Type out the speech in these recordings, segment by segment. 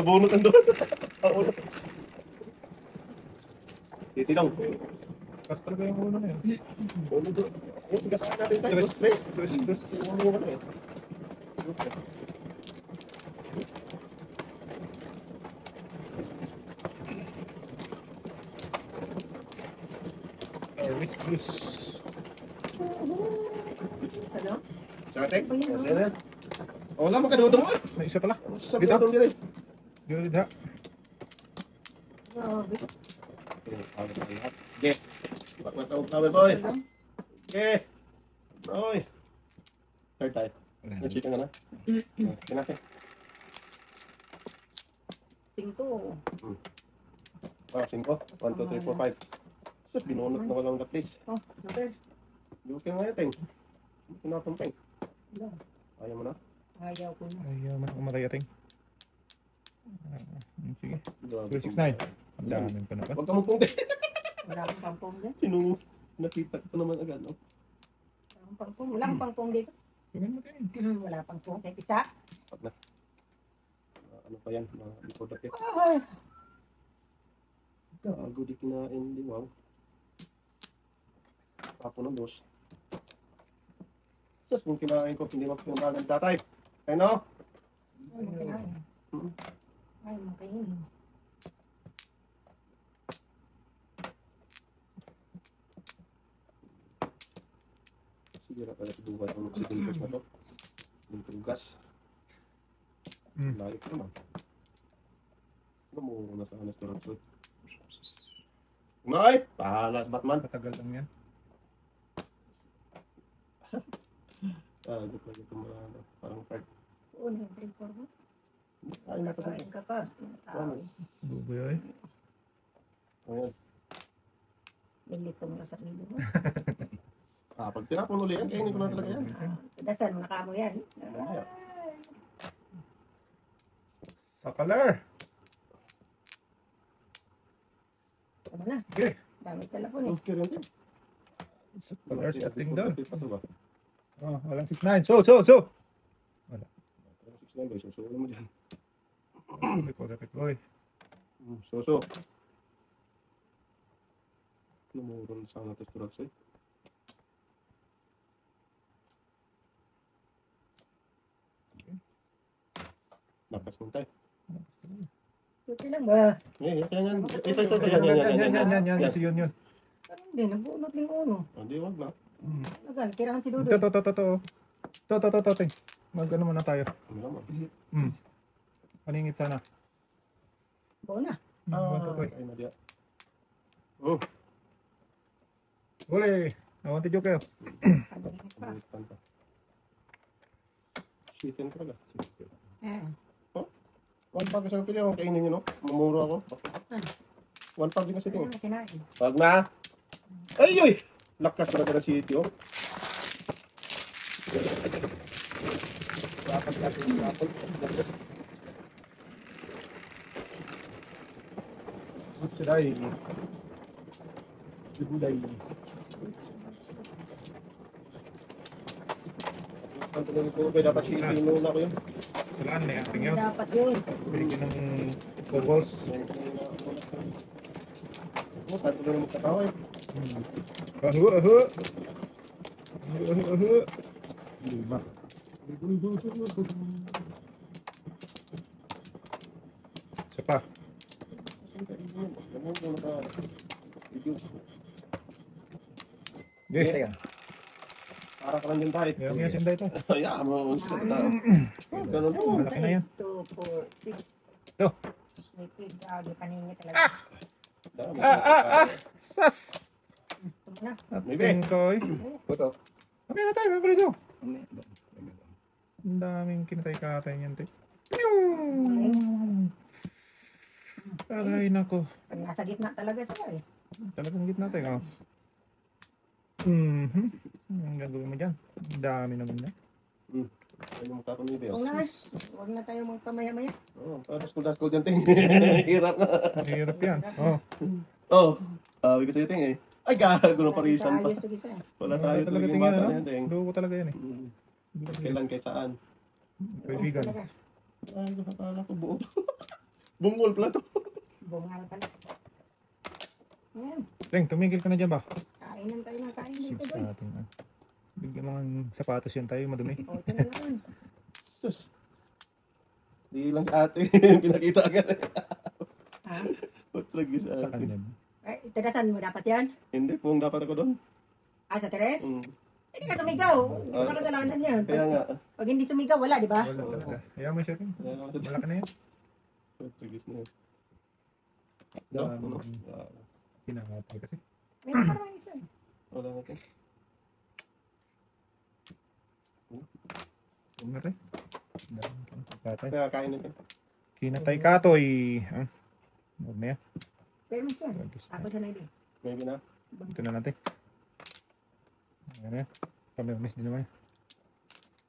Nabunot ang doon. Titi lang. Kas talaga yung ulo na yun. Ulo doon. Yung sigasahan natin tayo. Stress. Yung ulo na yun. Whiskus. Sa loob? Sa ating? Wala mo kadudong. May isa pala. Sabi na doon nila. Good ha. Grabe. Yes. Ba't matawag namin, boy? Okay. Boy. Third time. Nag-check ka na. Kinake. 5. Ah, 5. 1, 2, 3, 4, 5. So, binunot na walang the place. Oh, number. Yukin nga yating. Pinapampeng. Wala. Ayaw mo na? Ayaw ko na. Ayaw man ako matay ating. Sige. Grabe. 269. Ang daming pa na pa. Huwag ka magpunti. Wala akong pangpong dyan. Sino? Nakita ko naman agad, no? Wala akong pangpong. Wala akong pangpong dito. Gawin mo din. Wala pangpong. Kahit isa. Pag na. Ano pa yan? Mga before that. Ay. Gago di kinain. Di wow. Ako ng dos. Sus, kung kinain ko, hindi magpunta ng tatay. Ano? Ay, makakain. Ay, makakain. Siguro pala sa buhay ang oxygen na to. Yung gas. Layo ko naman. Ano mo na sa anas na rin? May! Pahalas Batman. Matagal lang yan. Good lang ito mga parang card. Oo, nag-drink for mo. Kain na ito. Kain ka pa. Buboy. Ayan. Nilito mo na sa sarili mo. Pag tinapon uli yan, kainin ko na talaga yan. Dasan, mga kamo yan. Mamaya. Sa color. Ano na? Okay. Dami telepon eh. Okay rin din. Sa color sa ating doon. Pa to ba? Oh, walang 69. So. Wala. 6 boy. Suso mo dyan. Repit boy. Suso. Namurun sana ito structs eh. Lakas ng tayo. Okay lang ba? Yan. Yan. Yan. Si yun. Parang hindi, nabunot ng uno. Hindi, wag na. Nagan, tirahan si Dudu. Ito. Mag-ano muna tayo. Ano naman? Paningit sana. Buo na. Ay, na diya. Oh. Uli. Nawanti joke kayo. Pagdagat pa. Shitin ka pala. Ah. 1 pack sa pili ako kainin nyo, no? Mamuro ako. 1 pack din kasi ito. Ano na kinain? Wag na. Ay! Lakas talaga ng city, oh. Dapat. Siday. Siday. Ang talaga ko, dapat city muna ko yun. Salaan na ating yun. Dapat yun. Bigyan ng goggles. Oh, tayo na magkatawa eh. Ahu. Lima. Isa pa. Okay. Para ka lang din tayo. Yung sinday ito. Kaya mo. Ganun po. Malaki na yan. 2, 4, 6. Ito. Native dog. Paningi talaga. Sas! Ito na. Maybe. Ating koy. Puto. Okay na tayo, mga dito. Ang daming kinatay-katay niyan, te. Aray nako. Pag nasa gitna talaga siya eh. Talagang gitna tayo. Ang gagawin mo dyan? Ang dami naman na. Ano mo tapon nito yun? Huwag na. Huwag na tayo magpamaya-maya. Oo, para school dyan ting. Hirap na. Hirap yan. Oh. Oo. Sabi ko sa'yo ting eh. Ay gago na parisan pa. Ayos to gisa eh. Wala tayo Talaga talagang tingnan, bata ano? na yan ting. Dugo talaga yan eh. Kailan kahit saan. Kaibigan. Talaga. Ay, nakakala ko buo. Bungol pala to. Bungal pala. Ayan. Teng, tumigil ka na dyan ba? Kainan tayo ng kain dito, Sus, boy. ating, bigyan mga sapatos yan tayo, madumi. O, ito na naman. Sus. Di lang sa ate. Pinakita agad. Ha? Lagi sa Sa ate. kanya. Eh, tadasan mo dapat yan? Hindi, pong dapat ako doon. Ah, sa Teres? Mm. Hindi ka sumigaw. Hindi ka kasalanan yan. Kaya nga. Pag hindi sumigaw, wala, di ba? Wala talaga. Hayaan mo siya, Teng. Kaya nga. Malaki na yan. Tragis na yun. Um, Ano? Kinakatay kasi. Meron pa naman isa. Wala na ito. Huwag na tayo. Kinatay. Kaya kain na ito. Kinatay katoy. Huwag na yan. Pero mo siya. Ako siya na hindi. Maybe na. Ito na natin. Ayan yan. Kami-miss din naman.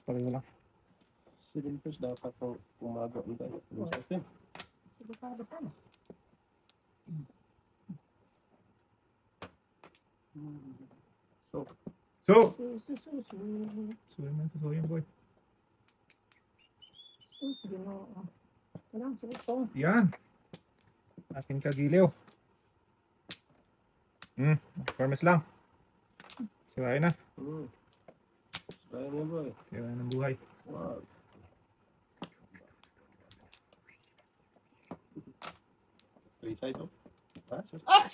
Pareho lang. Silipers dapat kung umaga ang tayo. System. Sige pa, basta na. So, So! Susu. Susuyin boy. Sige mo. Wala, sige po. Yan. Akin kagiliw. Permis lang. Sirain na. kaya mo boy. Sirain ng buhay. Wow. Three size oh. Ah!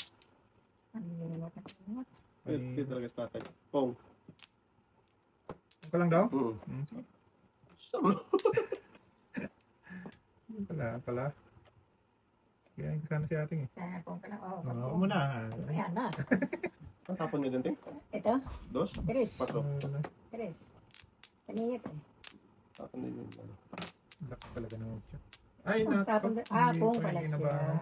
Ano yung naman? Pwede talaga sa tatay. Pong. Huwag ka lang daw? Mm. Sige. Pala. Kaya sana si ating eh. Sa pong ka lang. Oo. Oo mo na. Ayan na. Ang tapon niya dyan, Ting? Ito, Dos? Tres. Patro. Teres. Kaningit eh. Tapon din yun. Laki talaga ng siya. Ay, Oh, tapon naku. pong Hindi pala pa siya. ginabaho.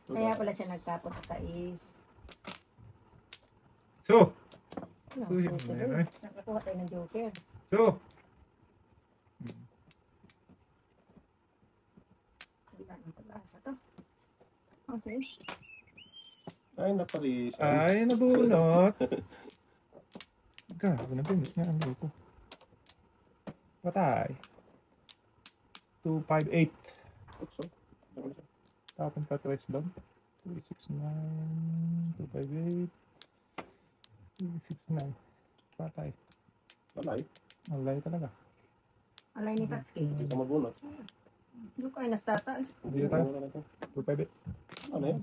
Kaya pala siya nagtapon sa is. So! Ano, So, yun susunod. na yun, eh. Nakakuha tayo ng joker. So! Wala ng pag-asa to. Oh, sige. Ay, naparis. Ay, nabunot. Gago na binis nga ang loko. Patay. 258. Ukso. Tapon ka 3 down. 369. 258. 369. Patay. Malay. Malay talaga. Alay ni Tatsuki. Hindi ka mabunot. Hindi ko ay nastata. Hindi tayo. Wala na ito. 258. Ano yun?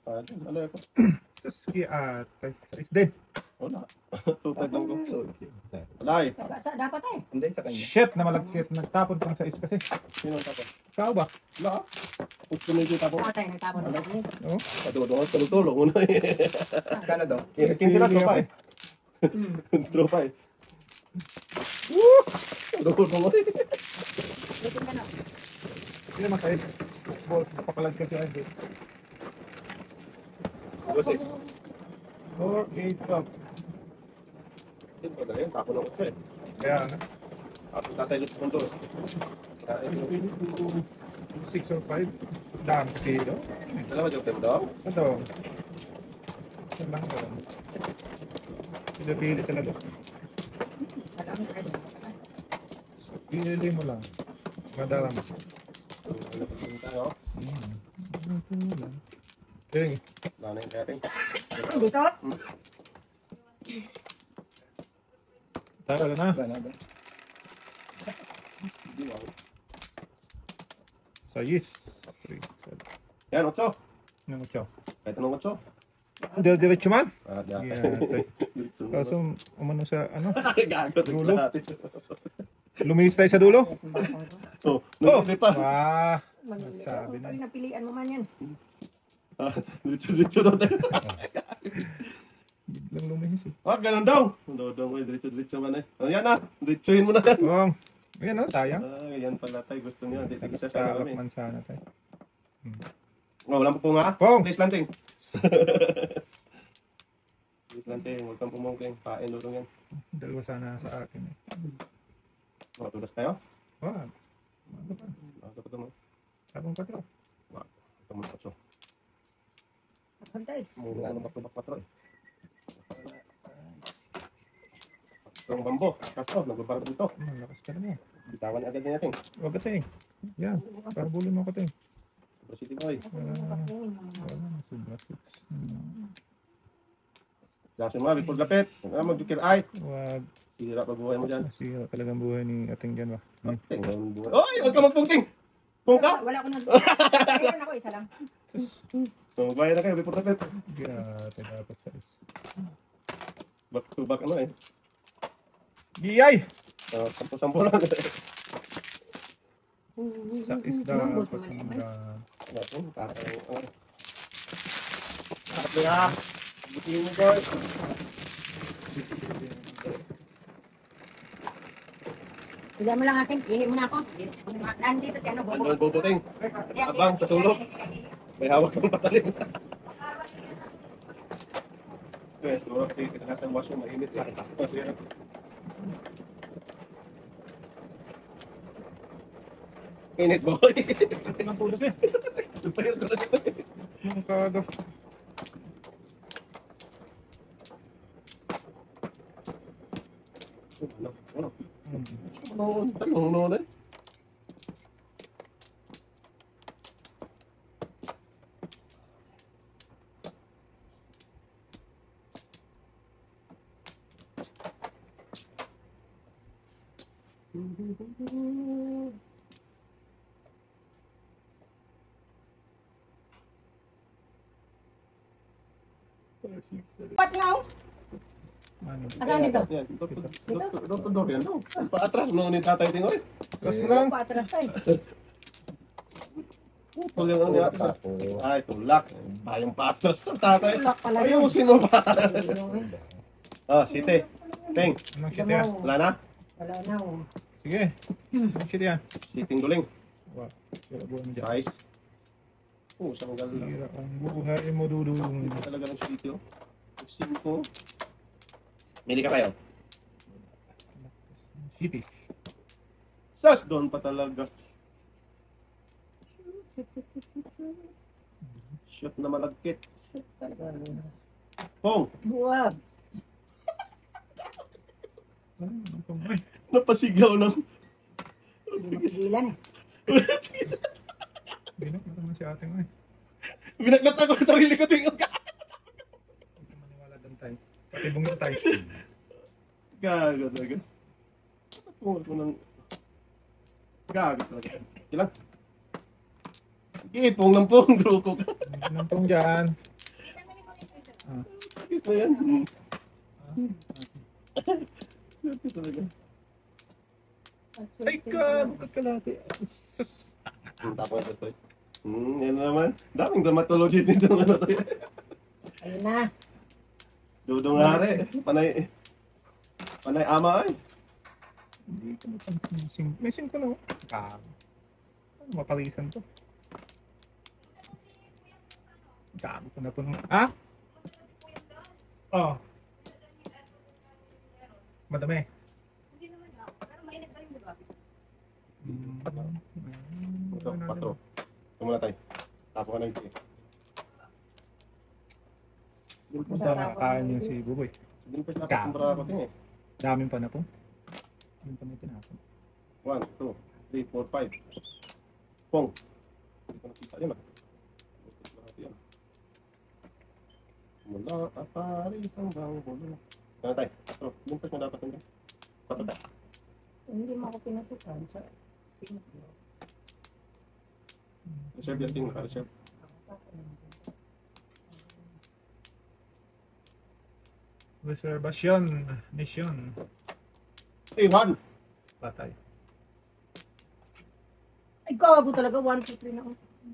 Ah, alay ako. Suski at sa isden. Wala. Tutag lang ko. Alay. Sa dapat ay. Hindi, sa kanya. Shit na malagkit. Nagtapon kang sa is kasi. Sino ang tapon? Ikaw ba? Wala. Ukso na yung tapon. Ako tayo nagtapon na sa is. Oo. Patulong, tulong mo na eh. Kano daw? 15 sila, tropa eh. Tropa eh. Woo! Tulong mo eh. Bitin ka na. Hindi naman tayo. Balls. Papalagkit siya. 12. 4, 8, 12. Hindi pa dala yun, tapon ng ukso eh. Kaya ano? Tapos tatay luto ng dos. Kaya ito. 6 or 5. Dami kasi ito. Dalawa joke time daw. Sa to. Sa lang ko. Pinapili talaga. Sa dami tayo. Pinili mo lang. Madaram. Tayo. Ting. Lana yung kating. Dito. Tayo na. Sayis. 3, 7. Yan, 8. Nang utyo. Kahit anong 8. Diretso man? Ah, Yeah, yata. kaso umano sa ano? Gago. Dulo. Lumihis tayo sa dulo? Oh, nagpili pa. Ah, Mamili Sabi ka. na. Pag napilian mo man yan. Diretso na tayo. biglang lumihis eh. Ah, ganun daw. Dodong ko, diretso man eh. Oh, yan na. Diretsuhin mo na yan. Oh, ayan o, sayang. Ah, yan pala tayo. Gusto niyo. Hindi isa sa Talak kami. man sana tayo. Oh, walang pupunga. Pong! Please lanting. Please lanting. Huwag kang pumungking. Pain lulong yan. Dalawa sana sa akin eh. Oh, tulas tayo. Oh, ano pa? Ah, sa pato mo. Sabong pa ito. Ito mo patso. Pagday. Mura ka ng patro eh. Patrong bambo. Kaso, nagbabarap dito. Malakas talaga. Bitawan agad na natin. Huwag ka ting. Yan. Parabulin mo ko ting. City boy. Sobra 6. Lasin mo, before lapit. Mag-jukir ay. Wag. Sira pa buhay mo dyan. Masira talagang buhay ni ating dyan ba? Oy, huwag ka magpungking! Pung ka! Wala ko na. Ayun ako, isa lang. So, bayad na kayo, before lapit. Gata dapat sa is. Back to back ano eh. Giyay! Sampo-sampo lang. Sa is dapat ang Sabi nga. Butiin mo boy. Bigyan mo lang akin. Ihi mo na ako. Nandito kaya ano, Ano bobo. ang bubuting? Abang sa sulok. May hawak ng patalim. Okay, siguro sige kita nasa washroom, mainit lang. Init boy. Ang pulos eh. Bayar ko na dito. Ang kado. Ano na? What now? Ano? Asan dito? Yan, Dr. Dorian, no? Paatras, no, ni tatay tingoy. Tapos mo lang. Patras tayo. Tuloy ang ano natin. Ay, tulak. Bayang paatras ng tatay. Tulak pala Ay, yun. yung sino pa. Ah, Site. Teng, Anong shit yan? wala na? Wala na oh. Sige. Anong shit yan? Siting duling. Wow. Sira buhay mo dyan. Size. Oh, sanggal lang. Sira ang buhay mo dudulong. Hindi talaga ng sitio. 5. Mili ka kayo? Shitty. Sas, doon pa talaga. Shoot na malagkit. Pong, Huwag. Ay, napasigaw ng... Hindi mapigilan eh. binak na naman si ating ay. Binaglat ako sa sarili ko. Tingin ka. Hindi ka maniwala doon tayo. Pati bungit tayo. Gago talaga. Pungol ko ng... Gago talaga. Ilang? Sige, pong ng pong. Gruko ka. Nampong dyan. Gusto mo yan? Gago talaga. Ay ka! Bukat ka lati. Sus. Tapos ito. Yan na naman. Daming dermatologist nito. Ano to yan? Ayun na. Dudong hari. Panay ama ay. Hindi ko napansin. May sing ko na. Ano mapalisan to? Gago ko na po nung... Ah? Oh. Madami. Ito, 4. Tumula tayo. Tapo ka na yung Basta nakakain yun si Buboy. Hindi pa siya kumbara ako din eh. Daming pa na po. Daming pa na tinapon. 1, 2, 3, 4, 5. Pong. Hindi ko nakita yun ah. Yan. Mula kapari hanggang bulo. Ano tayo? Pero, limpas mo dapat hindi. 4 tayo. Hindi mo ako pinatukan sa sino. Reserve yung team, naka-reserve. Reservation. Mission. 3, 1. Patay. Ay, gago talaga. 1, 2, 3 na ako.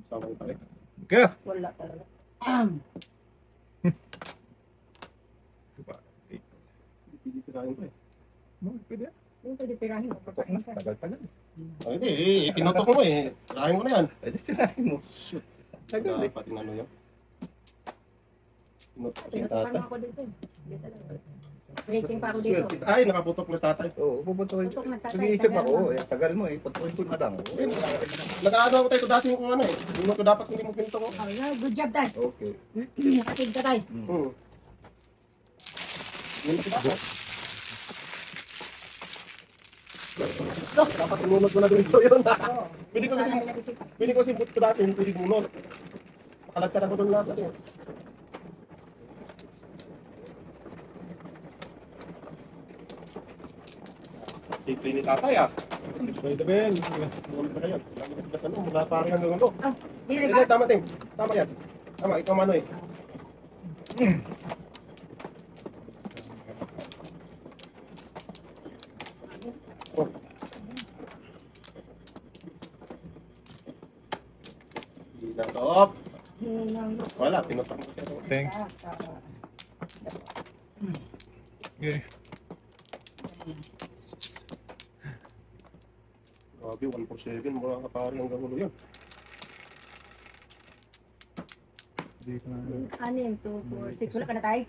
Sama yung tayo. Okay. Wala talaga. Diba? Hindi tirahin ko eh. Pwede. Yung pwede pirahin mo. Pagkain ka. Tagal-tagal. Ay, hindi eh. Pinutok mo eh. Tirahin ko na yan. Pwede tirahin mo. Shoot. Tagal eh. Dapat tinano yun. Pinutok ko si Pinatukan tatay. mo ako dito. Hindi talaga. Rating pa ako dito. Swerte. Ay, nakaputok na si tatay. Oo, pupuntuin. Putok na tatay, Nag-iisip tagal ako, mo. tagal mo eh. Putuin ko na lang. Nag-ano ako tayo ito dati yung ano eh. Hindi mo ito dapat hindi mo pinutok ko. Good job, Dad. Okay. Nakasig ka, Tay. Yun si tatay. No, dapat inunod mo na dito yun. Oo. Pwede ko Hindi kasi- namin nag-isipan. Pwede ko kasi tudasin, pwede bunot. Makalagkat ako doon lahat. Ano yun? Simple ni tatay ah. Pwede Ben. Bunot na kayo. Ano, mula parang hanggang ulo. Ah, di rin Hindi, ba? tama ting. Tama yan. Tama, ikaw mano eh. Oh. Hinanggap. Hinang- Wala, pinutak mo siya. Thank. Ah, ah, Okay. Grabe, 147. Mula ka pari hanggang ulo yun. Hindi ko na. ah. 6, 2, 4, 6. Wala ka na tayo.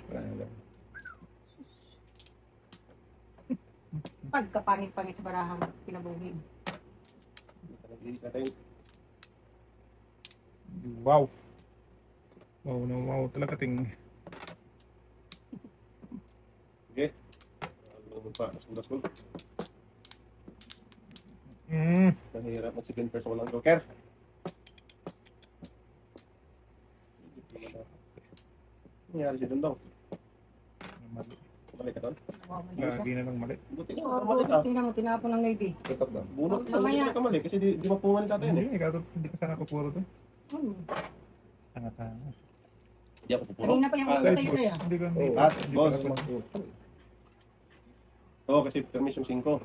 Pagkapangit-pangit sa barahang pinabugin. Nag-iis natin. Wow. Wow na wow talaga ting. Sige. Ano pa, sundas-sundas. Nahihirap mag second person walang joker. Nangyari si Dundong. Mali. Balik ka doon. Lagi na lang mali. Buti nga, kamali ka. Tingnan mo, tinapon ng Navy. Tutok lang. Bunot ka, Mamaya. hindi ka kamali. Kasi di mapungan sa atin eh. Hindi, ikaw hindi ka sana pupuro doon. Tanga-tanga. Hindi ako pupuro. Kanina pa yung uso sa'yo na yan. Hindi ko Oh. Ah, hindi boss. pala pala. Oo, kasi permission 5.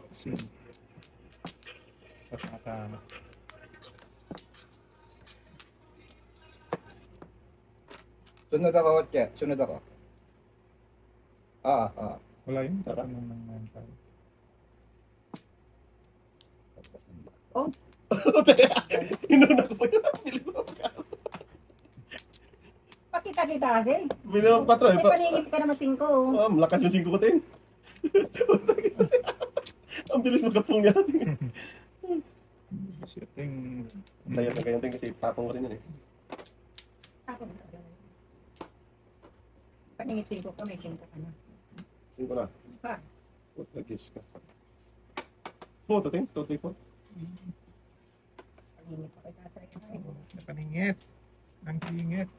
Tanga-tanga. Sunod ako, Che. Sunod ako. Wala yun. Tara. Ano nang nangyari? Inuna ko pa yun. Pakita-kita kasi. Bilang 4 eh. May paningip ka naman 5. Ah, malakas yung 5 ko din. Ang bilis magkapong yan. Shooting. Sayang na ganyan din kasi tapong ko rin yun eh. Paningit 5 ka, may 5 ka na. 5 na. Pa. What the guess ka? Oh, ito din. 2, 3, 4. Paningit pa kay tatay. Napaningit. Ang singit.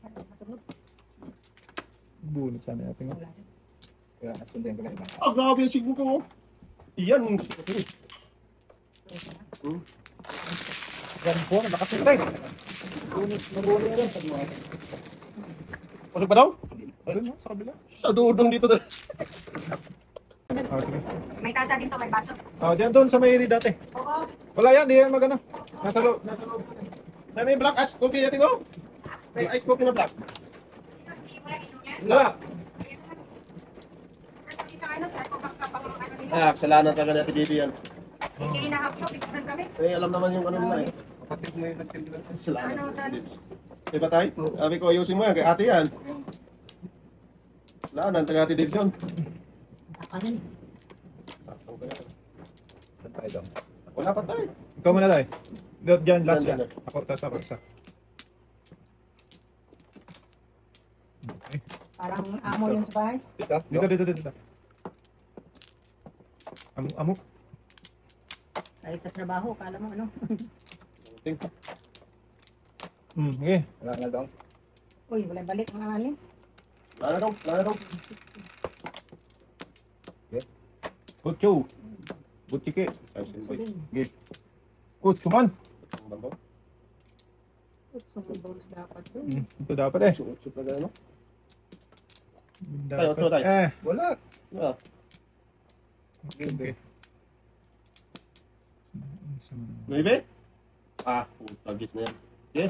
Matulog. Bunot sana natin. Wala rin. Kaya sundan ko na iba. Ah, grabe yung 5 ko. Iyan. Gan po, nakasintay. Pasok ba daw? Doon, no? Sa kabila. Sa dudong dito. Ah, sige. May tasa dito, may baso. Ah, diyan doon sa may dati. Oo. Wala yan, di yan magano. Nasa loob, nasa loob. May black ice coffee natin oh. May ice coffee na black. Wala ito yan. Wala. Isang ano, sa ako kapang ano nito. Ah, kasalanan talaga natin dito yan. Hindi inahapyo, isang kami. Eh, alam naman yung ano nila eh. Kapatid mo yung nagtinda. Kasalanan. Ano, saan? Diba tayo? Sabi ko, ayusin mo yan. Kay ate yan. Kasalanan, taga ate Dave yun. Ano ni? Saan tayo daw? Wala pa tayo. Ikaw muna tayo. Diyan, last Diyan, yan. diyan. Ako, tas ako, isa. Okay. Parang amo yun sa bahay. Dito? Dito. Amok. Kahit sa trabaho, kala mo ano. Ting. Okay. Wala na daw. Uy, wala balik mga ano. Wala na daw. Kutsu. Butike. Sabihin. Kutsu man. Sumubos dapat to. Ito dapat eh. Suot talaga ano? Dapat. Tayo, tayo. Wala. Ah, Okay. maybe? Ah, tagis na yan. Okay.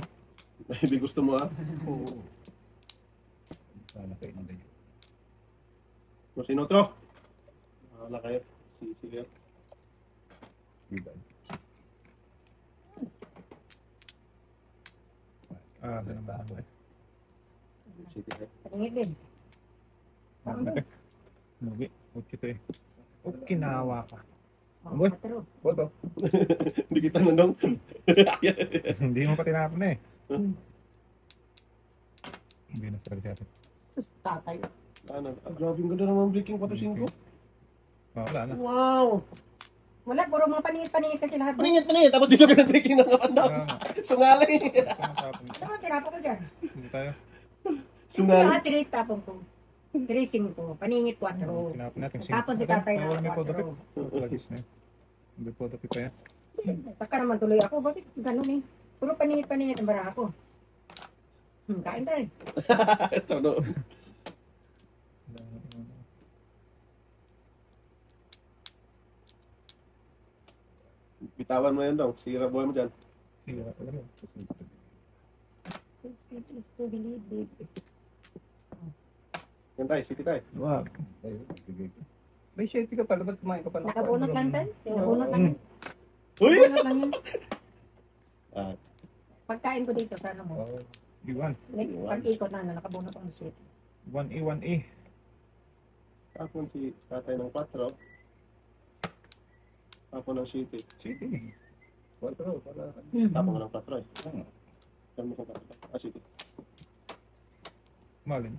Maybe gusto mo ah. Oo. Sana kayo nang ganyan. Kung sino otro? Wala kayo. Sige. Diba? Ah, ano naman ako eh. Sige. Tingit din. Nugi. Kutsu to eh. Okinawa ka. Oh, Uy. patro. Boto. Hindi kita nandong. Hindi mo pa tinapon eh. Hindi na sa atin. Sus, tatay. Ano? Ah, grabe yung ganda naman breaking 4-5. Oh, wala na. Wow! Wala, puro mga paningit-paningit kasi lahat. Paningit. Tapos dito ka nag-taking ng kapanaw. Sungalay. Tapon. Ano, tinapo ko dyan. Hindi tayo. Sungalay. Lahat, tres tapon ko. Tracing ko. Paningit 4. Tinapon natin. Tapos si tatay na Wala may 4. podapit. Lagis na yun. Hindi podapit pa yan. Taka naman tuloy ako. Bakit ganun eh? Puro paningit-paningit ang bara ako. Kain tayo. Tono. Bitawan mo yan daw. Sira buhay mo dyan. Sira talaga. To see is to believe, babe. Yan tayo, city tayo. Wag. May shady ka pala, ba't kumain ka pala? Nakabunot lang tayo. Bunot lang yun. Uy! Bunot lang yun. Ah, Pagkain ko dito, sana mo. Oo. Iwan. Next, pag-ikot na, nakabunot ang shit. 1A, 1A. tapon si tatay ng 4. Tapon ng city. City. 4, para. Tapon nga ng 4 eh. Oo. Saan mo kung 4? Ah, city. Malin.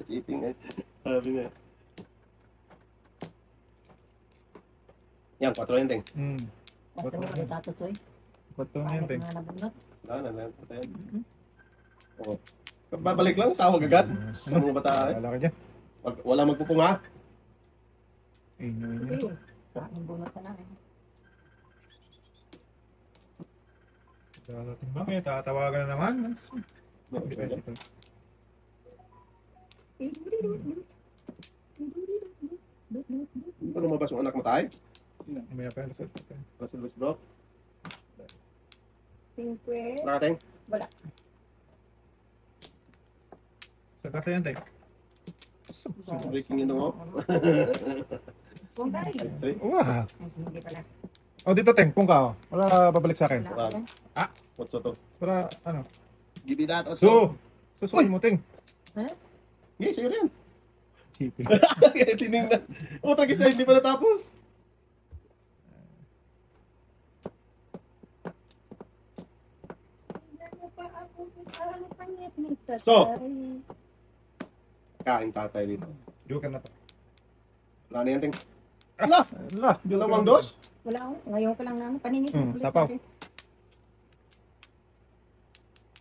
Cheating eh. Sabi nga. Yan, 4 yan, Ting. Ba't mo kami tatutsoy? Ba't ito yan, Teng? Paano nga nabunot? Saan na tayo? Oo. Babalik lang, tawag agad. Saan mo ba tayo? Wala ka dyan. Wala magpupunga. Sige. Kain bunot ka na eh. Darating bakit? Tatawagan na naman. Hindi pa lumabas yung anak mo tayo? Umaya pa. Lasal. Russell Westbrook. 5. Nakating? Wala. Sa kasa yan, Teng. Breaking in mo. Kung tayo. 3. Wow. Hindi pala. Oh, dito, Teng. Kung ka. Wala babalik sa akin. Wala ka. What's to? Para, ano. Give me that. So, susuin mo, Teng. Yeah, sa'yo rin. Cheating. Tinignan. Oh, tragis na hindi pa natapos. So. Kain tatay dito. Joker na to. Wala na yan, Ting. Wala! Ala, Dalawang dos? Wala ako. Ngayon ko lang namin. Paningit. ulit sapaw. sa akin.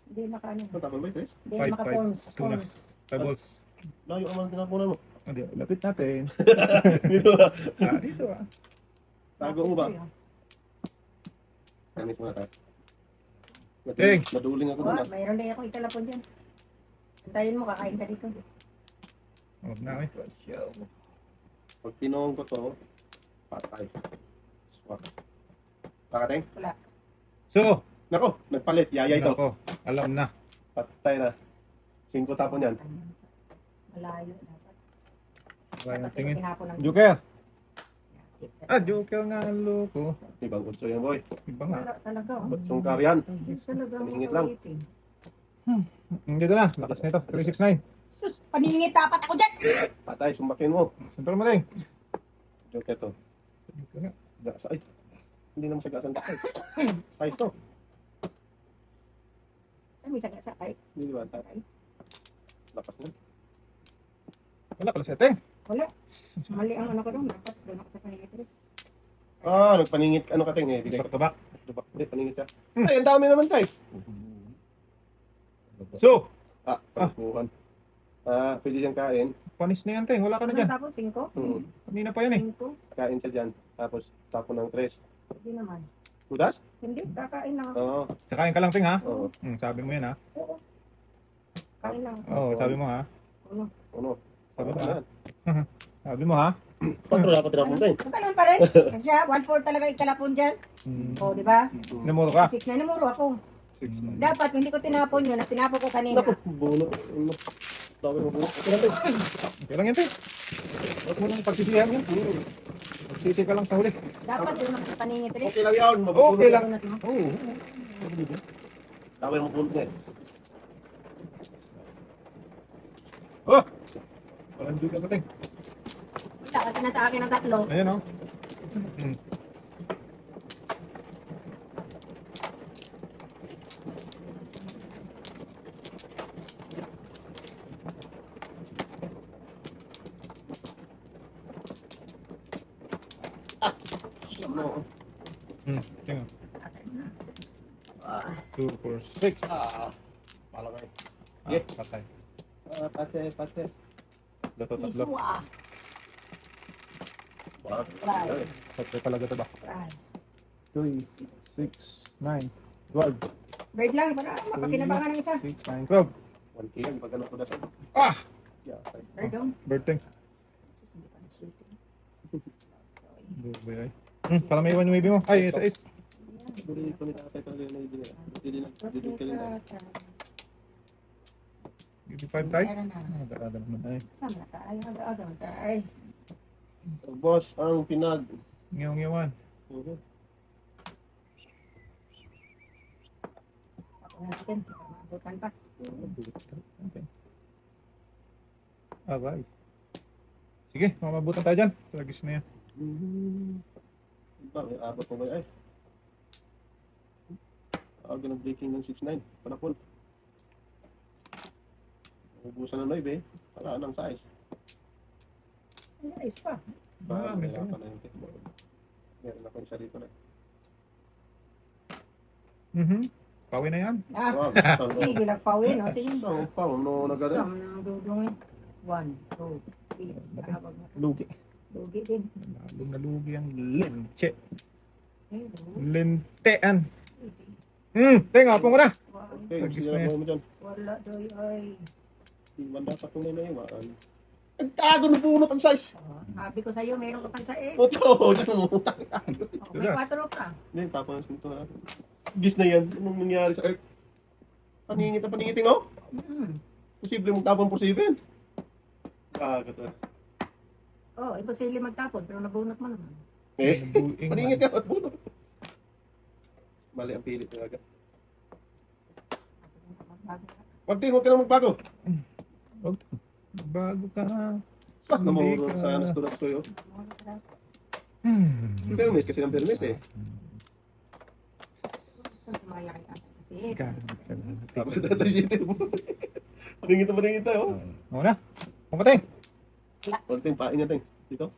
Hindi makaano. Ang tapon ba, Chris? Hindi Five, maka-forms. two na. Forms. 5 balls. Layo naman tinapunan mo. Hindi, lapit natin. Dito ba? Dito ah. Tago mo ba? Kanis muna tayo. Ting! Maduling ako doon. Mayroon din ako italapon dyan. Antayin mo, kakain ka dito. Huwag na eh. Pag pinuong ko to, patay. Swak. Nakating? Wala. So, Nako, nagpalit. Yaya ito. ako, alam na. Patay na. 5 tapon yan. Malayo dapat. Wala Dapat nang tingin. tinapon ng Joker! Joker nga ang loko. Ibang utso yan, boy. Iba nga. Wala talaga. Oh. Batsong karyan. Talaga. Paningit lang. Dito na, lakas nito. 369. Sus, paningit dapat ako dyan. Patay, sumbakin mo. Sentral mo rin. Joke to. Joker nga. Gasa. Ay. Hindi naman sagasan to. Size to. Saan may sagasa? Ay, Hindi ba? Lakas na. Wala pala setting. wala. Mali ang ano ko doon. Dapat doon ako sa paningit rin. Ah, nagpaningit. Ano ka ting eh? Bigay. Back to back. Hindi, paningit siya. Ay, ang dami naman tayo. So, Pagkuhan. Pwede siyang kain. panis na yan, Teng. Wala ka na Ano dyan. tapos? 5? Kanina pa yan eh. 5? Kain siya dyan. Tapos tapon ng 3. Hindi naman. Kudas? Hindi, kakain lang ako. Oo. Kakain ka lang, Teng, ha? Oo. Sabi mo yan, ha? Oo. Kain lang. Oo, sabi mo, ha? Ano? Sabi mo, ha? Yan. Sabi mo, ha? 4 dapat tinapon tayo. Huwag ka lang pa rin. Kasi 1/4 talaga ikalapon dyan. O, di ba? Namuro ka? 6 na namuro ako. Dapat, hindi ko tinapon yun. At tinapon ko kanina. Naku, bulo. Ano? Dami mo bulo. Okay lang tayo. Okay lang yan, Teng. Huwag mo nang pagsisihan yan. Magsisi ka lang sa huli. Dapat doon ako sa paningit rin. Okay lang yan. Mabubulot. Okay lang. Bunot mo. Oo. Dami mo bulot nga eh. Oh! Walang duga ka, Teng. Wala, kasi nasa akin ang 3. Ayan, oh. Tingnan. Tatay mo na. 2, 4, 6. Pala kayo. Patay. Pate. Tatlo. Iswa. Ay, Patay talaga ito ba? Right. 3, 6, 9, 12. Bird lang, para mapakinabangan ng isa. 6, 9, 12. 1K yan, pag ano ko na sa... Ah! Yeah, okay. Bird dong. Birding. Sus, hindi pa na-shooting. Sorry. Buboy ay. Pala may iwan yung ibig mo. Ay, isa is. Bili ko ni tatay talaga yung naibili. Hindi ka rin na. Give 5 tayo. Meron na. Aga-aga naman ay. Sama na tayo. Aga-aga na tayo. Boss, ang pinag... Ngiyong-ngiyawan. Ako na natin. Mabutan pa. Okay. Alright. Sige, mamabutan tayo dyan. Talagis na yan. Ba, may abot mo ba ay? Aga ng breaking ng 6'9". Panapol. Ubusan ng 9 eh. Wala nang size. Ay, ayos pa. Marami Meron pa. pa na yung tikmo. Meron ako isa rito na. Pawi na yan. Ah, Wow, sige, nagpawin. O, sige. Isang pound no nagada. Sam ng dudungin. 1, 2, 3. Habag na. Lugi. Lugi din. Lalong nalugi ang lente. Eh, lugi. Lentean. Tenga, po ko na. Okay, Tagis sige na na yan. mo dyan. Wala doy ay. Manda pa tunay na yun. Ang tago na bunot ang size. Sabi ko sa'yo, mayroon ka pang sa S. Ito, dyan mo. May 4 pa. Hindi, tapos ito na. Gis na yan. Anong nangyari sa Earth? Paningiting, no? Posible mong tapon por 7. Kagat ah. Oh, imposible magtapon, pero nabunot mo naman. Eh, Nabuing paningit man. yan at bunot. Mali ang pilit ng agad. Huwag ka na magbago. Huwag. Bago ka. Pas na mo Hindi ka. sa nasturat ko yun. Permis kasi ng permis eh. Tumaya kay tatay kasi. Tapos tatay siya ito. Paningit tayo. Ako na. Pumatay. Huwag tayong pain natin. Dito.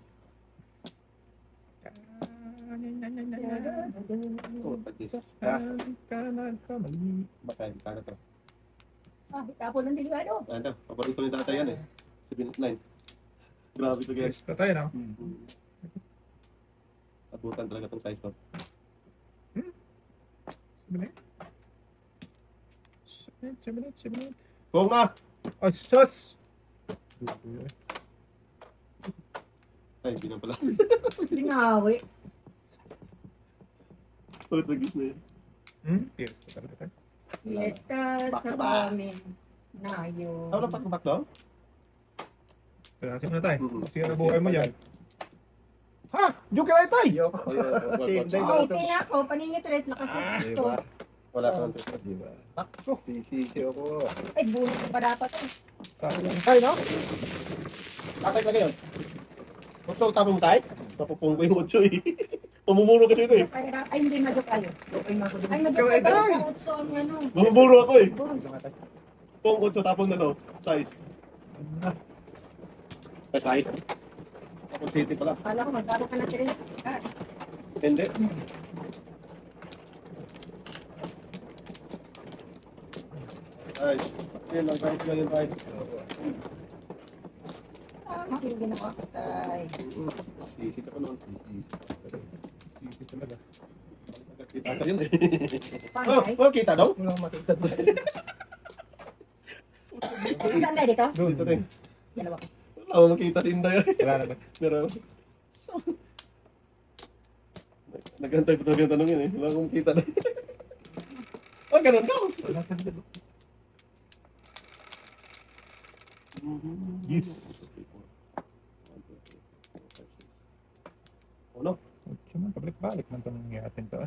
Oh, pagkis. Kamali. Baka hindi ka na to. Ah, itapon ng delikado. Ano, paborito ni tatay yan eh. 7-9. Grabe to guys. Yes, na tayo na. Abutan talaga tong size ko. Sabi. Kung na! Ay, sus! Ay, hindi na pala. Dinawi. Oh, pagkis na yan. Yes, talaga tayo. Fiesta sa amin na yun. Ano lang back daw? Kaya muna tayo. Mm. Sige na buhay mo dyan. Ha? Joke lang tayo! Ay, tina ako, paningit res, lakas yung gusto. Wala ka ng trip. Diba? Takso. Sisisi ako. Ay, bunot pa dapat eh. Sabi lang tayo, no? Tatay ka ngayon. Kung tapos mo tayo? Napupungko yung otso eh. Pamumuro kasi ito eh. Ay, hindi madyo kayo. Ay, madyo kayo pero sa utso ang ano. Pamumuro ako eh. Boss. Kung otso tapos ano, size. Size? Tapos city pala. Kala ko magbago ka na tres. Hindi. Ay, yun lang, kahit lang yun tayo. Making ginawa ko tay. Sisi ka pa noon. Sisi talaga. Kita ka yun eh. Paano tay? Oh, kita daw? Wala akong makita doon. Saan tayo dito? Dito tayo. Dalawa ko. Wala mo makita si Inday. Wala na ba? Pero, nagantay pa talaga yung tanong yun eh. Wala akong makita na. Oh, ganun daw. Yes. Ano? Ocho man, pabalik-balik man ito nangyari atin to.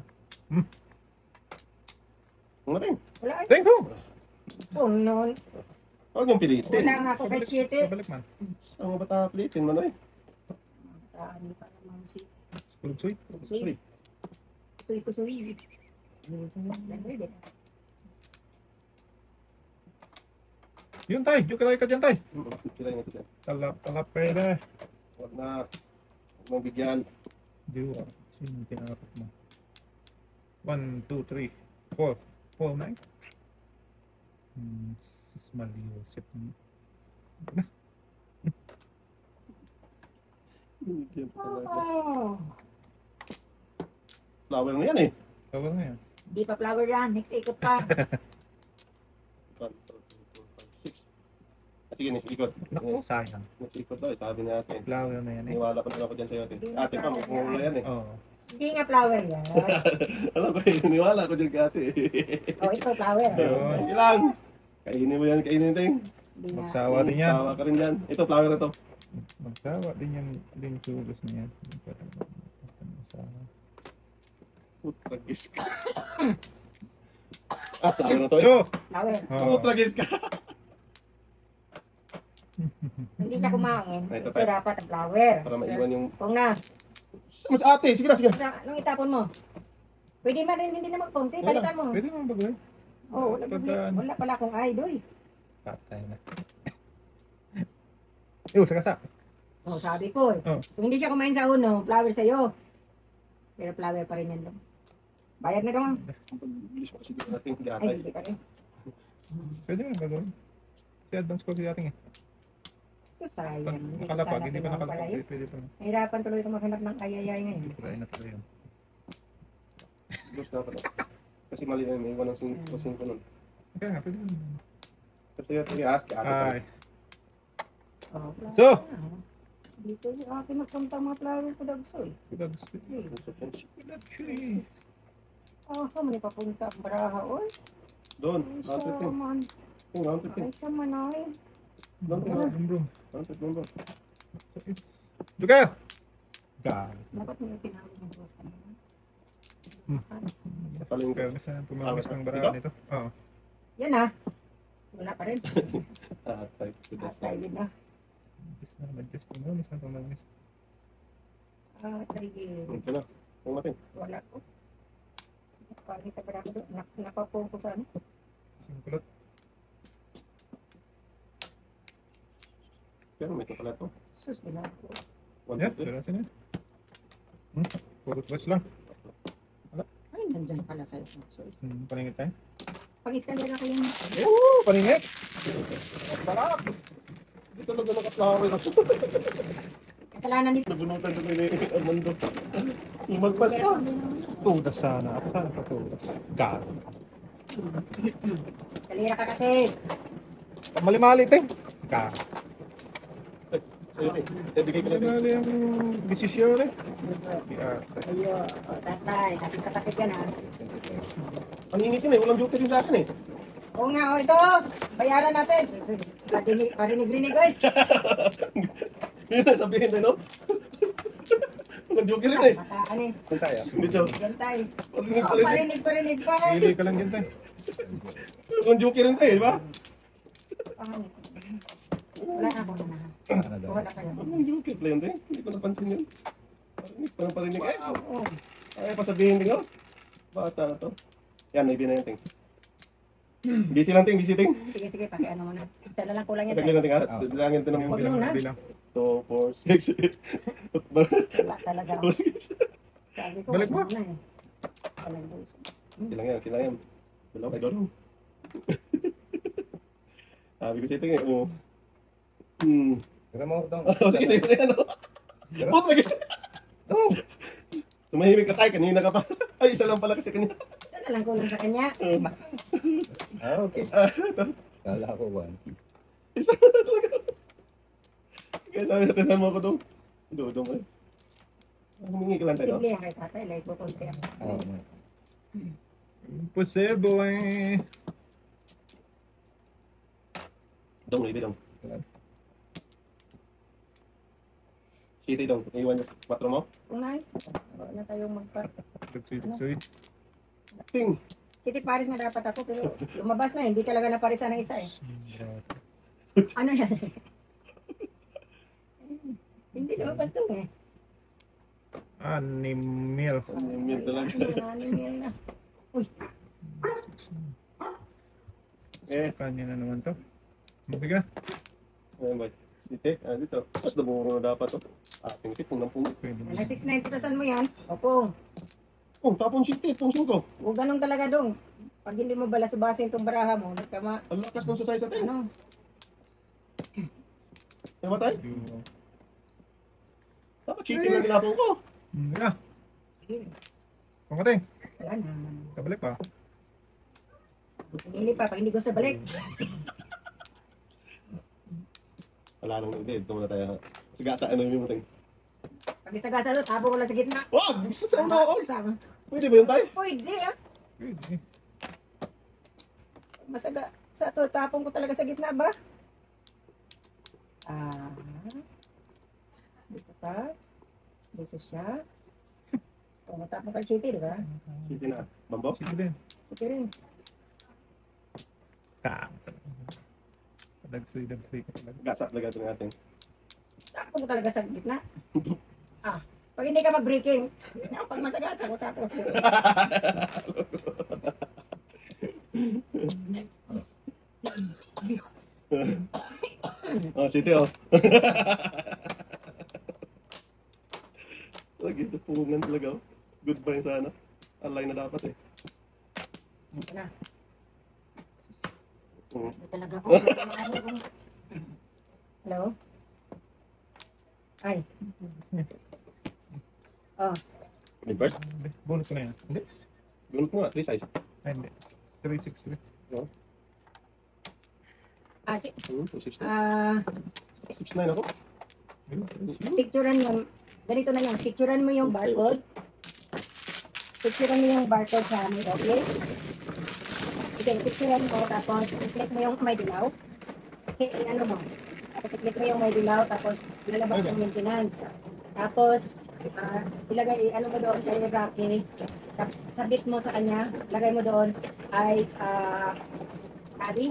Ang natin. Wala ay. Thank you! Punon. Huwag yung pilitin. Wala nga ako kahit siyete. Pabalik man. Ang bata pilitin mo na eh. Ano pa naman si Kulog suy. Sorry. Suy ko suy. Pwede. Yun tayo, joke lang ka dyan tayo. Kirain nga sila. Talap pwede. Huwag na. Huwag mong bigyan. Diwa. Sino tinapot mo? 1, 2, 3, 4. 4 na eh. Mali yung set mo. Binigyan pa talaga. Oh. Flower na yan eh. Tawag na yan. Di pa flower yan. Next ikot pa. 1, 2, 3, 4, 5, 6. Sige, next ikot. Naku, sayang. Next ikot daw, sabi natin. Flower na yan eh. Niwala pa naman ako dyan sa'yo. Ate pa, magmumula yan eh. Oo. Hindi nga flower yan. Alam ko eh, niwala ko dyan kay ate. Oh, ito flower. Ayun. Sige lang. Kainin mo yan, kainin ting. Hindi nga. Magsawa din yan. Sawa ka rin dyan. Ito, flower na to. Magsawa din yan. Din tulos na yan. Magsawa. Putragis ka. Flower na to eh. So! Flower. Oo. Putragis ka. Hindi ka kumain. Ay, ito Ito tayo. dapat ang flower. Para maiwan yung... Kung na. Mas ate, sige na, sige na. Anong itapon mo? Pwede man rin hindi na mag-phone. Sige, palitan mo. Pwede naman bagay. Oh, wala pala akong idol. Patay na. Ew, sagasa. Oh, sabi ko eh. Oh. Kung hindi siya kumain sa uno, flower sa'yo. Pero flower pa rin yan doon. Bayad na doon. Bilis mo kasi natin, hindi Ay, atay. hindi pa rin. Pwede naman bagay. Si advance ko si dating eh. So, sayang. Hindi ko Nakalapag, sana hindi pa kinuha pala nakalapag. yun. Pwede pa. Nahirapan tuloy ito maghanap ng ayayay ngayon. Try na tuloy yun. Bilis na pala. Kasi mali na yun, may iwan ng 5 nun. Kaya nga, pwede naman. Kasi yun, sige, ask kay ate pa. Ay. Oh, flower So? na. Dito yung akin nagpunta mga flower ko dagsoy. Good actually. Ah, saan man ipapunta ang baraha, oy? Doon, Ay, round siya 15. man. Round 15. Ay, siya man, ay. Doon, Bro. round 15, bro. Doon kayo! God. Dapat mo yung tinawag ng boss kanina. Sa taling ko. Pero miss na pumamis ng baraan nito. Oo. Yan na. Wala pa rin. Atay. Atay yun na. Mag-test pumamis na pumamis. Atay yun. Ito na. Huwag natin. Wala ko. Pangit pa ako doon. Napapong ko sa ano. Singkulot. Pero may ito pala ito. Sus, ginawa ko. 1, Yeah, 2, 3. pero saan yan? Puro touch lang. Ay, nandyan pala sa'yo. Sorry. Paningit tayo. Pag-iskan din ako yung... Paningit! Sarap! Hindi talaga nakasakay na. Kasalanan nito. Nabunutan ko ni Armando. Magpas pa. Tudas sana. Ako sana pa tudas. God. Kalira ka kasi. Mali-mali tayo. God. Sa'yo eh. Bigay ko lang ito. Mali ang desisyon eh. Yeah. Ayo, tatay. Takip yan ha. Ang ingit yun eh. Walang joker yung sa akin eh. Oo nga, oh, ito. Bayaran natin. Sus, parinig-rinig, oy. Yun na sabihin tayo, no? Walang joker rin eh. Mataan eh. Saan tayo? Dito. Diyan tayo. Parinig Oh, pa rin eh. parinig pa. Pili ka lang dyan tayo. Walang joker rin tayo, di ba? Pangit. Wala na ako na. Kuha na kayo. Walang joker pala yun tayo. Hindi ko napansin yun. Parang parinig eh. Oo. Ay, pasabihin din, oh. Bata na to. Yan, may na yan, ting. Busy lang, ting. Busy, ting. Sige, sige, pakiano mo na. Isa na lang kulang yan. Saglit tayo. lang, ting. Ha? Bilangin ito ng Huwag mo na. Bilang. 2, 4, 6, 8. Wala talaga. Sabi ko, Balik mo. wag na eh. Walang buso. Kilang yan, kilang yan. Dalaw kay Dolo. Sabi ko siya ito ngayon. Oh. Tira mo daw. Sige, sige na yan. Puto, nagis. Tumahimik ka tayo, kanina ka pa. Ay, isa lang pala kasi kanina. Isa na lang kulang sa kanya. Okay. Kala ko one. Isa na talaga. Kaya sabi natin, naman mo ako doon. Doon eh. Humingi ka lang tayo. Simple yan kay tatay. Like ko konti ako. Oo. Imposible eh. Dong, maybe dong. City dong, iwan yung 4 mo. Kung na wala na tayong magpa. Sweet. Ting. City Paris na dapat ako. Pero lumabas na. Hindi talaga naparisan ng isa eh. Ano yan? Hindi lumabas doon eh. Animal. Animal talaga. Animal na. Uy. Eh. Kanya na naman to. Mabiga. Ayan ba? City, dito. Mas naburo na dapat to. Ating tipong ng pungo. Pwede mo. Nala 690,000 mo yan. Opo. Oh, tapon city, itong 5. O ganun talaga dong. Pag hindi mo balasubasin itong baraha mo, nagkama, Ang lakas ng susay sa tayo. ano, Namatay? Yung... Dapat cheating lang ginapon ko. Hindi na. sige, Pangkating. wala na. Kabalik pa. Hindi pa, pag hindi gusto balik. Wala nang hindi. Ito muna tayo. Sigasa, ano yung muting? Pag isagasa doon, tapo ko lang sa gitna. Wag! Gusto sa ulo. Isang, Pwede ba yun tayo? pwede ah. Pwede. Masaga, sa to, tapong ko talaga sa gitna ba? Ah, dito pa. Dito siya. O, matapong ka chiti, di ba? City na. Bambo? Sige din. Sige rin. Dagsay ka talaga. Gasa talaga ito natin. Tapong ko talaga sa gitna. Ah, pag hindi ka mag-breaking, pag masagasa ko tapos. Oh, city oh. Lagi ito pungan talaga oh. Goodbye sana. Alay na dapat eh. Ito na. Mm. Ito talaga po. Hello? Ay. Oh, May burst? Hindi. Bonus ko na yan. Hindi. Gunot mo nga, 3 size. Ay, hindi. 363. si, 269. ah, 69 ako? picturean mo, ganito na yan, picturean mo yung barcode. Picturean mo yung barcode sa may office. Sige, picturean mo, tapos i-click mo yung may dilaw. Kasi, ano mo, tapos i-click mo yung may dilaw, tapos lalabas yung maintenance. Tapos, ilagay, ano mo doon kay Rocky, sabit mo sa kanya, lagay mo doon, ay, tadi.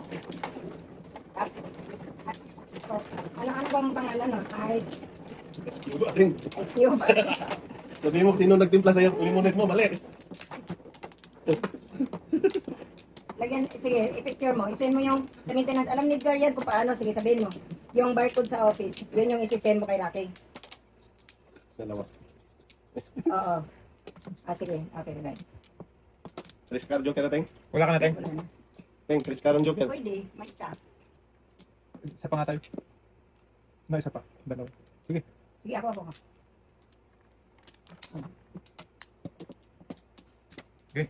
Ano bang pangalan no? Ice Excuse ating. cube. Sabihin mo kung sino nagtimpla sa'yo. Limonade mo, mali. Lagyan, sige, i-picture mo. I-send mo yung sa maintenance. Alam ni Edgar yan kung paano. Sige, sabihin mo. Yung barcode sa office, yun yung isi-send mo kay Rocky. Dalawa. Oo. Sige. Okay, bye. Chris Car Joker na, Teng. Wala ka na, Teng. Wala na. Teng, Chris Car Joker. Pwede, may isa. Isa pa nga tayo. No, isa pa. Dalawa. Sige. Sige, ako. Okay.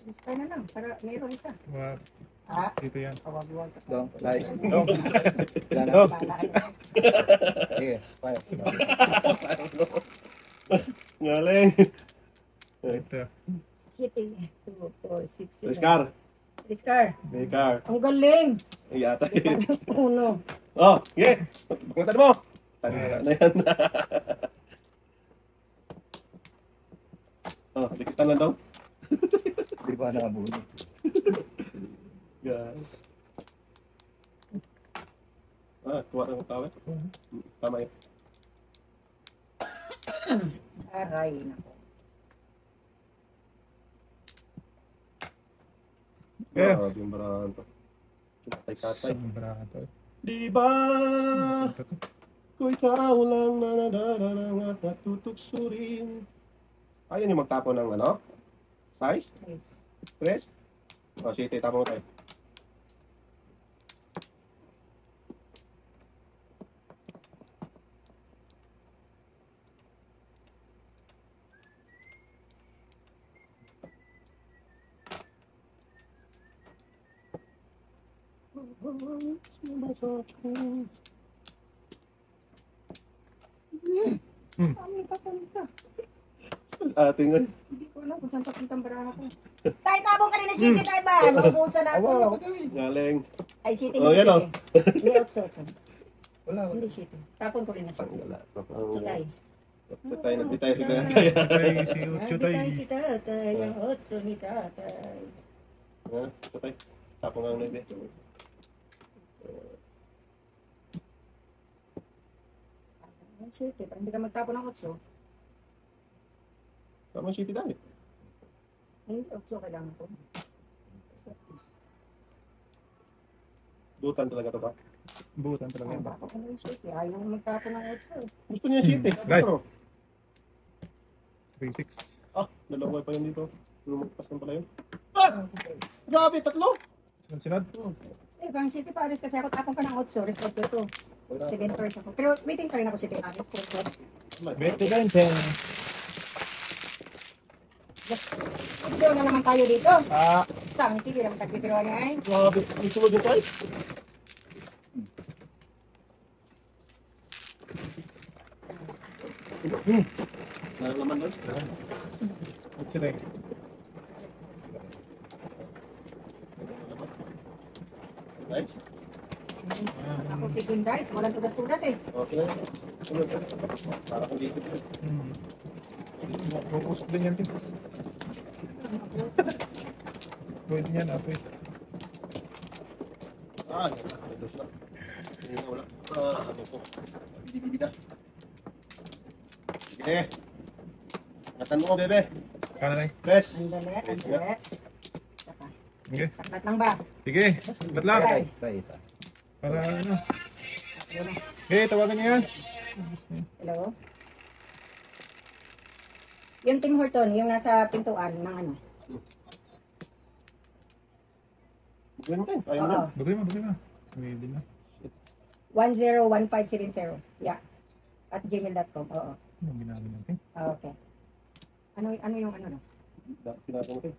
Discard na lang, para mayroon isa. Wow. Dito yan. Kawag-wag ka. Dong, like. Oh. Dong. Bahala ka na. Sige, fire. Ngaling. Ito. City. 2, 4, 6, 7. Chris Car. Discard. May car. Ang galing! Ay, yata. Uno. Oh, yeah. Pagkatan mo. Tanda na yan. Oh, dikitan lang daw. Di ba nakabuli? Guys. Kuha ng tawag. Tama yun. Aray, nako. Yeah. Yung barahan to. Katay-katay. Sombrado. Di ba? Ito to. Kung ikaw lang na nadararang at natutugsurin. Ayun yung magtapo ng ano? Size? Yes. Press? O, sige, tapo mo tayo. Kami papunta. Ating ay. Hindi ko alam kung saan papuntang baraha ko. Tayo, tabong ka rin na city tayo ba? Maubusan ako. Galing. Ay, city, Oh, hindi yan, oh. city. Hindi, otso. Wala. Hindi city. Tapon ko rin na city. Sanggala. Si Tay. Tayo na tayo si Kaya. Tay, si Ucho, Hindi tay. tayo si tatay. Ang otso ni tatay. Tatay. Tapo nga ng naibe. Ang city. Parang hindi ka magtapon ng otso. Tama city tayo. Hindi, otso kailangan ko. Dutan talaga to pa. Butan talaga. Ang baka ko na yung city. Ayaw mo magtapon ng otso. Gusto niya city. Right. Ano? 3-6. Dalawa pa yun dito. Lumagpas na pala yun. Grabe, tatlo! Sunod-sunod. Eh, bang City Paris kasi ako tapong ka ng 8, resort ko ito. 7 first ako. Pero waiting pa rin ako City Paris. 20 Video na naman tayo dito. Ah, Saan? Sige naman tagpipiruan niya ay. Grabe, may sunod yung tayo. Narang naman doon. sila. Nice. Ako second guys. Walang tugas-tugas eh. Okay na. Sunod. Para kung dito. Focus din yan. Tim. Pwede yan, apoy. Dos na. Hindi na wala. Ano po? Bibida. Sige. Ingatan mo, bebe. Kana na. Press. Andali, andali. Saka. Sige. Saklat lang ba? Sige. Ba't lang? Okay. Tayo. Para ano. Okay, tawagan niya yan. Hello? Yung Tim Horton, yung nasa pintuan ng ano. Gawin mo kayo. Ayaw mo. Oo. Bagay mo. Pwede na. 101570. Yeah. At gmail.com. Oo. Ano ginagawa natin? Okay. Ano yung ano no? Pinatong mo kayo.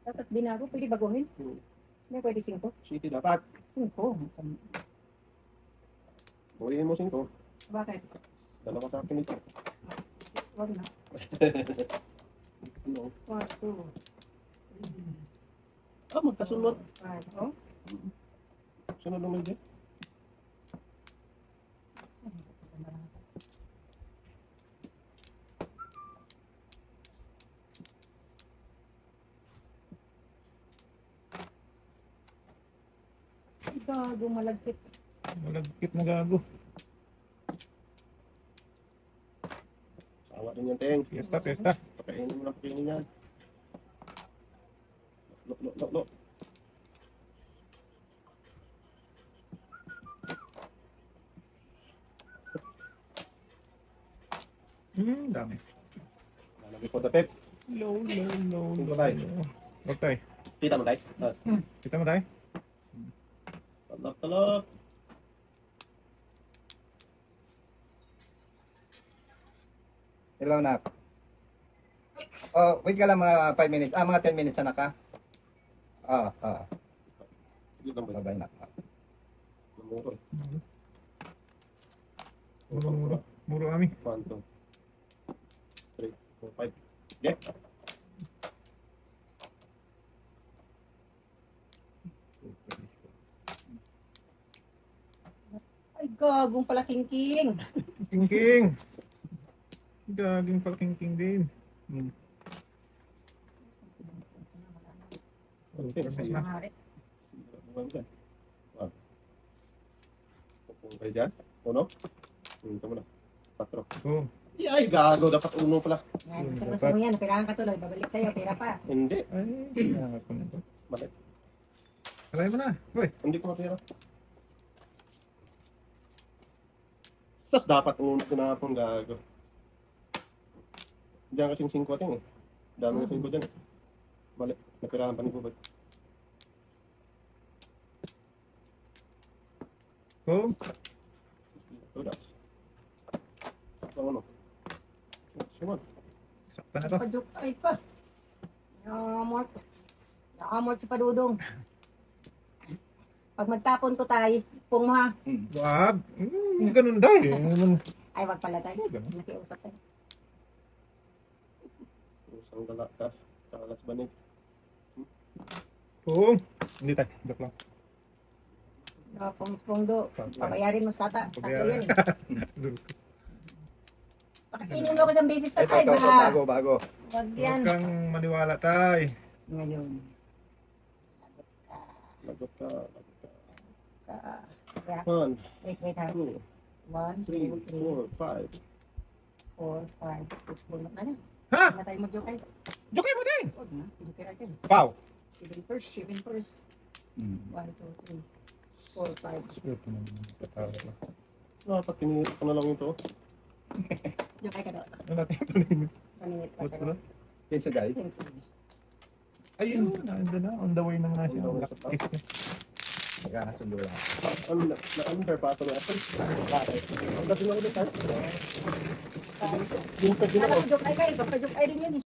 Dapat binago, pwede baguhin. Hindi pwede 5. City dapat. 5. Buhiin mo 5. Bakit? Dalawa sa akin ito. Wag na. Ano? 4, 2, Magkasunod. 5. Oh? Sunod naman dyan. Ay, gago, malagkit. Malagkit na gago. Sawa din yung teng. Fiesta. Pakainin mo lang pakainin yan. Lo. Dami. Lalagay ko tapip. Low. Sino ba tayo? Wag tayo. Kita mo tayo. Kita mo tayo? Talap. Hello, nak. Oh, wait ka lang mga 5 minutes. Mga 10 minutes na ka. Sige lang ba? Bye-bye, nak. Namuro. Muro kami. 1, 2, 3, 4, 5. Okay. Ay, gagong pala king. King. Gaging pala king din. Okay. Purpose Sige. na. Mahari. Buwan dyan. Pupong kayo dyan. Uno. Ito mo na. 4. Oh, Ay, gago. Dapat uno pala. Yan, gusto mo yan. Kailangan ka tuloy. Babalik sa'yo. Tira pa. Hindi. ay, kailangan ko na to. Bakit? Alay mo na. Uy, Hindi ko mapira. Sas dapat uno tinapon, gago. Diyan kasing 5 ating eh. Dami ng 5 dyan eh. Mali. Napirahan pa ni Bubay. go. Tudas. Ano? Suman. Sakta na to. Pajuk ay pa. Nakamort si Padudong. Pag magtapon ko tayo, pong ha. Wag. Ganun dahil. Ay, wag pala tayo. Ganun. Nakiusap tayo. Isang dala ka. Kalas banig. Oo. Hindi tayo. Joke lang. Pong-spondo. Pabayarin mo sa tata. Tatlo yan eh. Pakainin mo ako sa basis na tayo. Ito, bago. Wag Huwag yan. kang maniwala tay. Ngayon. Lagot ka. Yeah. 1, Wait ha. 2, 1, 3, 2, 3, 4, 5. 4, 5, 6. Bulmak na na. Ha? Wala tayo mag-joke ay. Joke mo din. Huwag na. Pinukira ka. Pow. 7 first. 1, 2, 3, 4, 5. Dapat pinihit ko na lang ito. Joke ay ka doon. Ano natin tuloy? Paningit pa What pero. ba? Yun sa guys. Ayun, nandun na. On the way na nga siya. Kiss niya. Magkakasundo lang. Ano sir, pato na ito? Ang dating ako din, sir. Yung pwede na ako. Nakapajok ay kayo, papajok ay din yun eh.